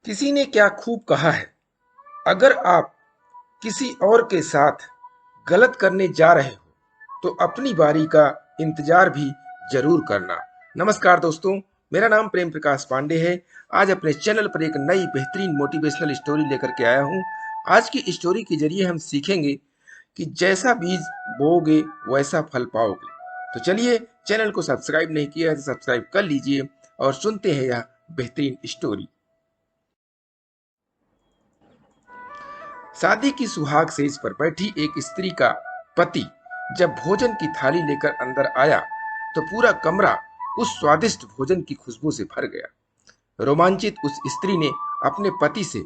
किसी ने क्या खूब कहा है, अगर आप किसी और के साथ गलत करने जा रहे हो तो अपनी बारी का इंतजार भी जरूर करना। नमस्कार दोस्तों, मेरा नाम प्रेम प्रकाश पांडे है। आज अपने चैनल पर एक नई बेहतरीन मोटिवेशनल स्टोरी लेकर के आया हूँ। आज की स्टोरी के जरिए हम सीखेंगे कि जैसा बीज बोओगे वैसा फल पाओगे। तो चलिए, चैनल को सब्सक्राइब नहीं किया है तो सब्सक्राइब कर लीजिए और सुनते हैं यह बेहतरीन स्टोरी। शादी की सुहाग सेज पर बैठी एक स्त्री का पति जब भोजन की थाली लेकर अंदर आया तो पूरा कमरा उस स्वादिष्ट भोजन की खुशबू से भर गया। रोमांचित उस स्त्री ने अपने पति से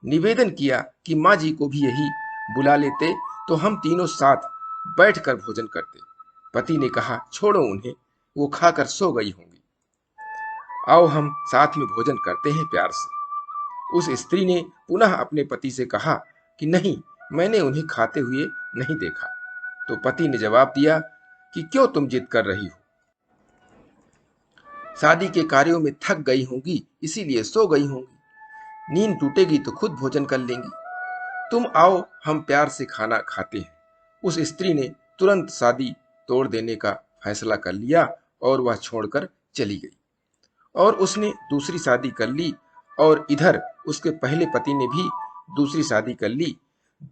निवेदन किया कि माँ जी को भी यही बुला लेते तो हम तीनों साथ बैठकर भोजन करते। पति ने कहा, छोड़ो उन्हें, वो खाकर सो गई होंगी। आओ हम साथ में भोजन करते हैं प्यार से। उस स्त्री ने पुनः अपने पति से कहा कि नहीं, मैंने उन्हें खाते हुए नहीं देखा। तो पति ने जवाब दिया कि क्यों तुम जिद कर रही हो, शादी के कार्यों में थक गई होंगी इसीलिए सो गई होंगी, नींद टूटेगी तो खुद भोजन कर लेंगी। तुम आओ, हम प्यार से खाना खाते हैं। उस स्त्री ने तुरंत शादी तोड़ देने का फैसला कर लिया और वह छोड़कर चली गई और उसने दूसरी शादी कर ली। और इधर उसके पहले पति ने भी दूसरी शादी कर ली।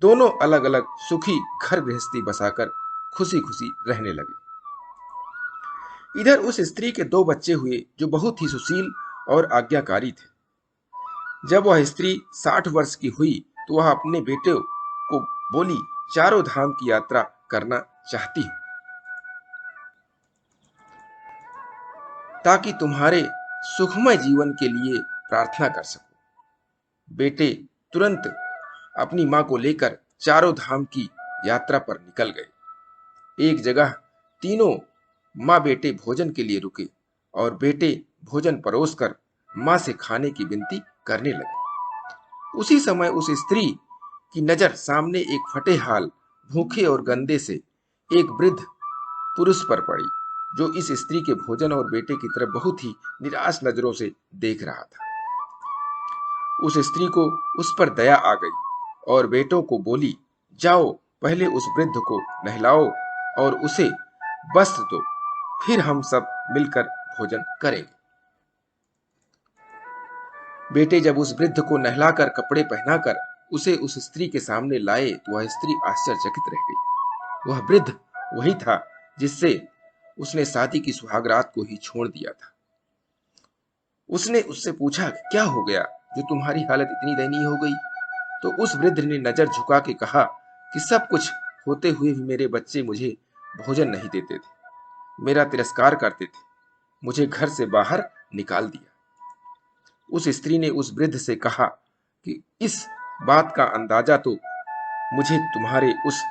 दोनों अलग अलग सुखी घर गृहस्थी बसाकर खुशी खुशी रहने लगे। इधर उस स्त्री के दो बच्चे हुए जो बहुत ही सुशील और आज्ञाकारी थे। जब वह स्त्री 60 वर्ष की हुई तो वह अपने बेटे को बोली, चारों धाम की यात्रा करना चाहती हूँ ताकि तुम्हारे सुखमय जीवन के लिए प्रार्थना कर सकूं। बेटे तुरंत अपनी मां को लेकर चारों धाम की यात्रा पर निकल गए। एक जगह तीनों माँ बेटे भोजन के लिए रुके और बेटे भोजन परोसकर माँ से खाने की विनती करने लगे। उसी समय उस स्त्री की नजर सामने एक फटे हाल, भूखे और गंदे से एक वृद्ध पुरुष पर पड़ी जो इस स्त्री के भोजन और बेटे की तरफ बहुत ही निराश नजरों से देख रहा था। उस स्त्री को उस पर दया आ गई और बेटों को बोली, जाओ पहले उस वृद्ध को नहलाओ और उसे वस्त्र दो, फिर हम सब मिलकर भोजन करेंगे। बेटे जब उस वृद्ध को नहलाकर कपड़े पहनाकर उसे उस स्त्री के सामने लाए तो वह स्त्री आश्चर्यचकित रह गई। वह वृद्ध वही था जिससे उसने शादी की सुहागरात को ही छोड़ दिया था। उसने उससे पूछा, क्या हो गया जो तुम्हारी हालत इतनी दयनीय हो गई? तो उस वृद्ध ने नजर झुका के कहा कि सब कुछ होते हुए भी मेरे बच्चे मुझे भोजन नहीं देते थे, मेरा तिरस्कार करते थे, मुझे घर से बाहर निकाल दिया। उस स्त्री ने उस वृद्ध से कहा कि इस बात का अंदाजा तो मुझे तुम्हारे उस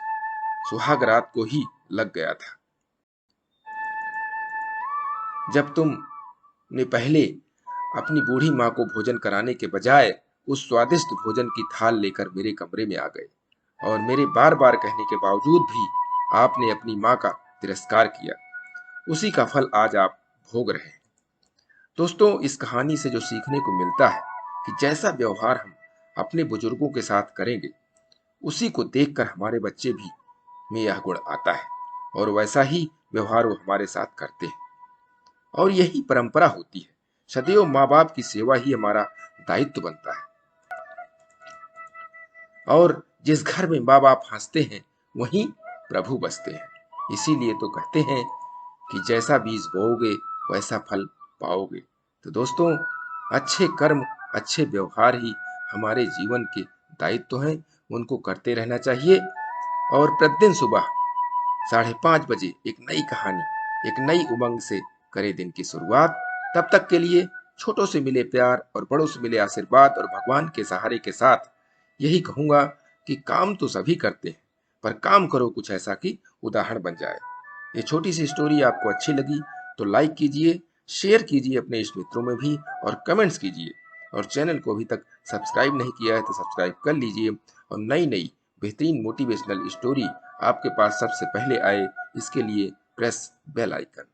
सुहाग रात को ही लग गया था, जब तुमने पहले अपनी बूढ़ी माँ को भोजन कराने के बजाय उस स्वादिष्ट भोजन की थाल लेकर मेरे कमरे में आ गए और मेरे बार बार कहने के बावजूद भी आपने अपनी माँ का तिरस्कार किया। उसी का फल आज आप भोग रहे हैं। दोस्तों, इस कहानी से जो सीखने को मिलता है कि जैसा व्यवहार हम अपने बुजुर्गों के साथ करेंगे उसी को देखकर हमारे बच्चे भी में यह गुण आता है और वैसा ही व्यवहार वो हमारे साथ करते हैं और यही परंपरा होती है। सदैव माँ बाप की सेवा ही हमारा दायित्व बनता है और जिस घर में माँ बाप हंसते हैं वहीं प्रभु बसते हैं। इसीलिए तो कहते हैं कि जैसा बीज बोओगे वैसा फल पाओगे। तो दोस्तों, अच्छे कर्म, अच्छे व्यवहार ही हमारे जीवन के दायित्व हैं, उनको करते रहना चाहिए और प्रतिदिन सुबह 5:30 बजे एक नई कहानी, एक नई उमंग से करें दिन की शुरुआत। तब तक के लिए छोटों से मिले प्यार और बड़ों से मिले आशीर्वाद और भगवान के सहारे के साथ यही कहूंगा कि काम तो सभी करते हैं, पर काम करो कुछ ऐसा कि उदाहरण बन जाए। ये छोटी सी स्टोरी आपको अच्छी लगी तो लाइक कीजिए, शेयर कीजिए अपने इष्ट मित्रों में भी और कमेंट्स कीजिए। और चैनल को अभी तक सब्सक्राइब नहीं किया है तो सब्सक्राइब कर लीजिए और नई नई बेहतरीन मोटिवेशनल स्टोरी आपके पास सबसे पहले आए इसके लिए प्रेस बेल आइकन।